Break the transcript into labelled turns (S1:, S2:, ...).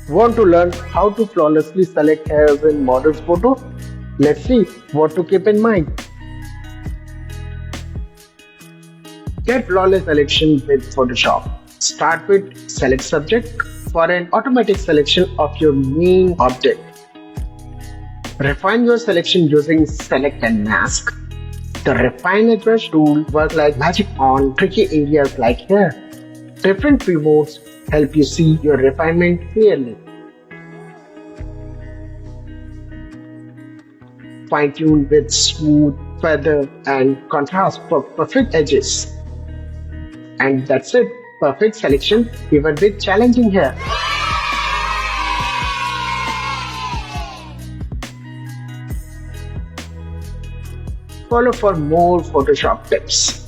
S1: Want to learn how to flawlessly select hairs in model's photo? Let's see what to keep in mind. Get flawless selection with Photoshop. Start with Select Subject for an automatic selection of your main object. Refine your selection using Select and Mask. The Refine a Brush tool works like magic on tricky areas like hair. Different view modes help you see your refinement clearly. Fine-tune with smooth, feather, and contrast for perfect edges. And that's it, perfect selection even with challenging hair. Follow for more Photoshop tips.